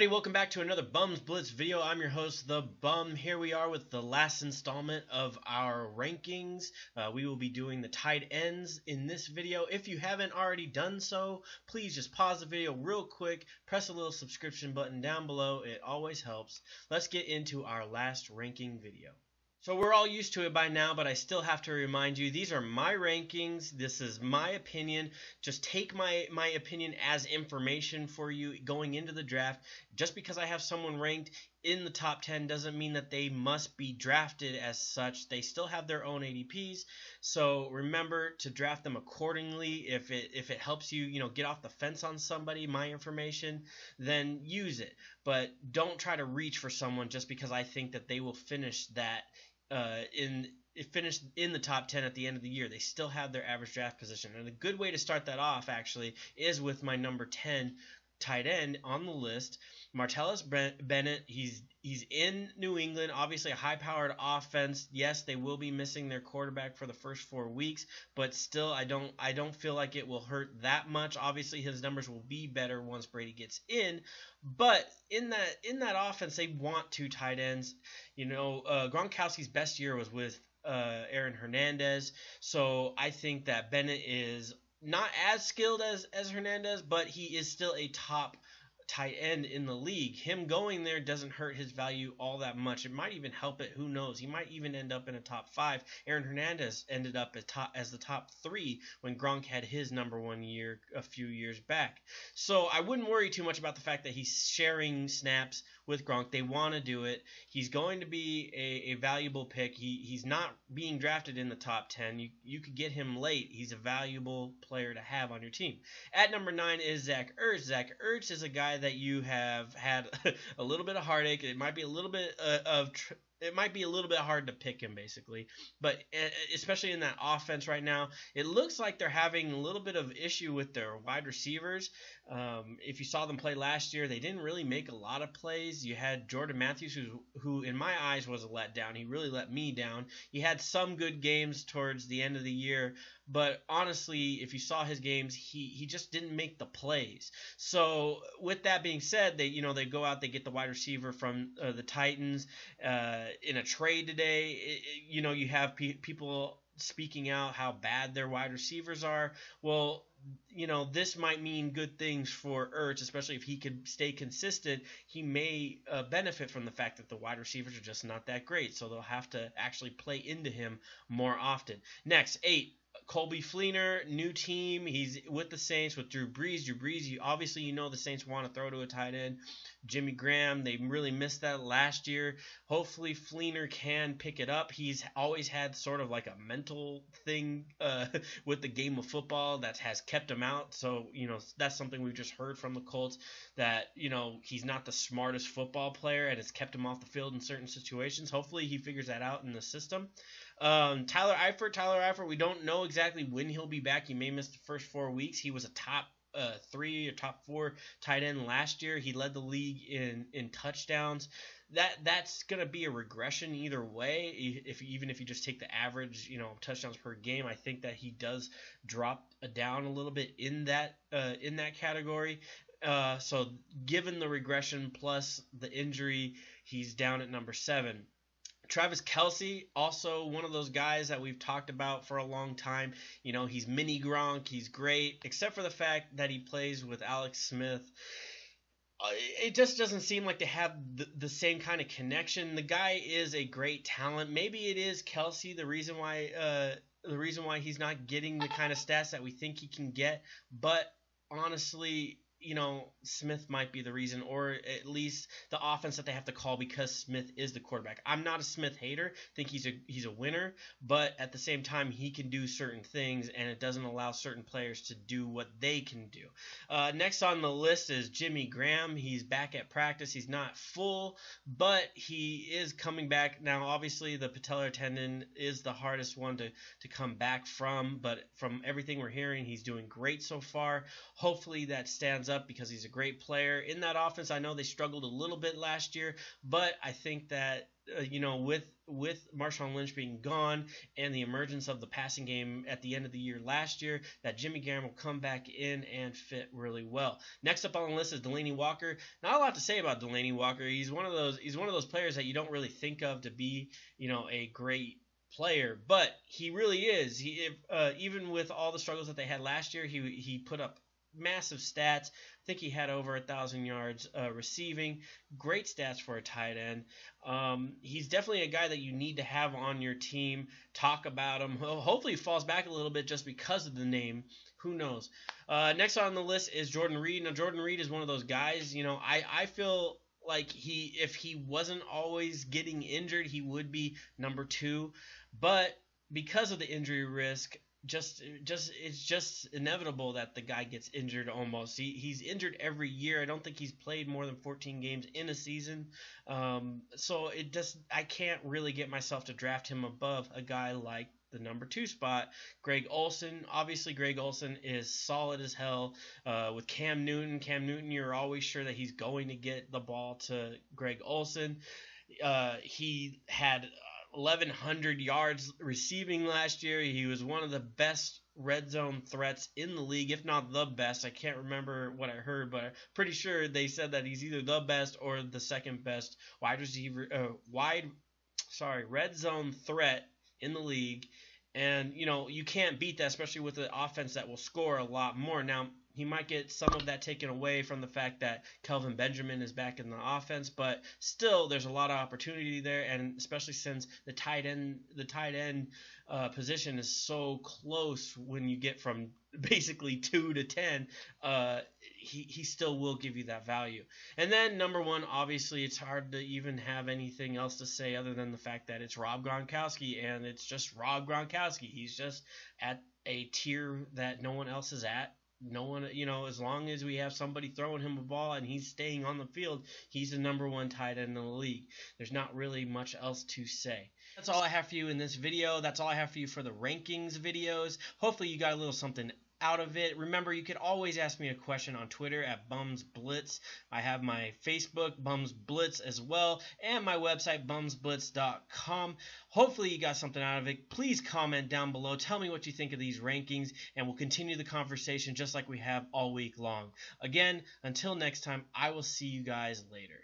everybody, welcome back to another Bums Blitz video. I'm your host, The Bum. Here we are with the last installment of our rankings. We will be doing the tight ends in this video. If you haven't already done so, please just pause the video real quick, press a little subscription button down below. It always helps. Let's get into our last ranking video. So we're all used to it by now, but I still have to remind you, these are my rankings. This is my opinion. Just take my opinion as information for you going into the draft. Just because I have someone ranked in the top 10 doesn't mean that they must be drafted as such. They still have their own ADPs. So remember to draft them accordingly. If it helps you, get off the fence on somebody, my information, then use it. But don't try to reach for someone just because I think that they will finish that finished in the top 10 at the end of the year. They still have their average draft position. And a good way to start that off, actually, is with my number 10 tight end on the list, Martellus Bennett. He's in New England, obviously a high-powered offense. Yes, they will be missing their quarterback for the first 4 weeks, but still, I don't feel like it will hurt that much. Obviously, his numbers will be better once Brady gets in, but in that offense, they want two tight ends. Gronkowski's best year was with Aaron Hernandez, so I think that Bennett is not as skilled as Hernandez, but he is still a top tight end in the league. Him going there doesn't hurt his value all that much. It might even help it. Who knows? He might even end up in a top 5. Aaron Hernandez ended up as the top 3 when Gronk had his number 1 year a few years back. So I wouldn't worry too much about the fact that he's sharing snaps with Gronk. They want to do it. He's going to be a valuable pick. He's not being drafted in the top 10. You could get him late. He's a valuable player to have on your team. At number 9 is Zach Ertz. Zach Ertz is a guy that you have had a little bit of heartache. It might be a little bit hard to pick him, basically. But especially in that offense right now, it looks like they're having a little bit of issue with their wide receivers. If you saw them play last year, they didn't really make a lot of plays. You had Jordan Matthews, who in my eyes was a letdown. He really let me down. He had some good games towards the end of the year, but honestly, if you saw his games, he just didn't make the plays. So with that being said, they go out, they get the wide receiver from the Titans in a trade today. You have people speaking out how bad their wide receivers are. Well, this might mean good things for Ertz, especially if he could stay consistent. He may benefit from the fact that the wide receivers are just not that great, so they'll have to actually play into him more often. Next, 8. Coby Fleener, new team. He's with the Saints with Drew Brees. Obviously, the Saints want to throw to a tight end. Jimmy Graham, they really missed that last year. Hopefully, Fleener can pick it up. He's always had sort of like a mental thing with the game of football that has kept him out. So, that's something we've just heard from the Colts, that, he's not the smartest football player and it's kept him off the field in certain situations. Hopefully, he figures that out in the system. Tyler Eifert, we don't know exactly when he'll be back. He may miss the first 4 weeks. He was a top 3 or top 4 tight end last year. He led the league in touchdowns. That's going to be a regression either way. Even if you just take the average, touchdowns per game, I think that he does drop down a little bit in that category. So given the regression plus the injury, he's down at number 7. Travis Kelce, also one of those guys that we've talked about for a long time. He's mini Gronk. He's great, except for the fact that he plays with Alex Smith. It just doesn't seem like they have the same kind of connection. The guy is a great talent. Maybe it is Kelce the reason why he's not getting the kind of stats that we think he can get. But honestly, Smith might be the reason, or at least the offense that they have to call because Smith is the quarterback. I'm not a Smith hater. I think he's a winner, but at the same time, he can do certain things, and it doesn't allow certain players to do what they can do. Next on the list is Jimmy Graham. He's back at practice. He's not full, but he is coming back. Now, obviously, the patellar tendon is the hardest one to come back from, but from everything we're hearing, he's doing great so far. Hopefully, that stands up because he's a great player. In that offense, I know they struggled a little bit last year, but I think that with with Marshawn Lynch being gone and the emergence of the passing game at the end of the year last year, that Jimmy Graham will come back in and fit really well. Next up on the list is Delanie Walker. Not a lot to say about Delanie Walker. He's one of those players that you don't really think of to be, a great player, but he really is. Even with all the struggles that they had last year, he put up massive stats. I think he had over 1,000 yards receiving. Great stats for a tight end. He's definitely a guy that you need to have on your team. Talk about him. Hopefully he falls back a little bit just because of the name. Who knows? Next on the list is Jordan Reed. Now, Jordan Reed is one of those guys, I feel like if he wasn't always getting injured, he would be number 2. But because of the injury risk, it's just inevitable that the guy gets injured almost. He's injured every year. I don't think he's played more than 14 games in a season. So I can't really get myself to draft him above a guy like the number 2 spot, Greg Olsen. Obviously, Greg Olsen is solid as hell. With Cam Newton, you're always sure that he's going to get the ball to Greg Olsen. He had 1,100 yards receiving last year. He was one of the best red zone threats in the league, if not the best. I can't remember what I heard, but I'm pretty sure they said that he's either the best or the second best red zone threat in the league. And, you can't beat that, especially with an offense that will score a lot more. Now, he might get some of that taken away from the fact that Kelvin Benjamin is back in the offense, but still there's a lot of opportunity there, and especially since the tight end position is so close when you get from basically 2 to 10, he still will give you that value. And then number 1, obviously it's hard to even have anything else to say other than the fact that it's Rob Gronkowski, and it's just Rob Gronkowski. He's just at a tier that no one else is at. No one, as long as we have somebody throwing him a ball and he's staying on the field, he's the number 1 tight end in the league. There's not really much else to say. That's all I have for you in this video. That's all I have for you for the rankings videos. Hopefully you got a little something out of it. Remember, you could always ask me a question on Twitter at BumsBlitz. I have my Facebook, BumsBlitz, as well, and my website, bumsblitz.com. Hopefully you got something out of it. Please comment down below. Tell me what you think of these rankings, and we'll continue the conversation just like we have all week long. Again, until next time, I will see you guys later.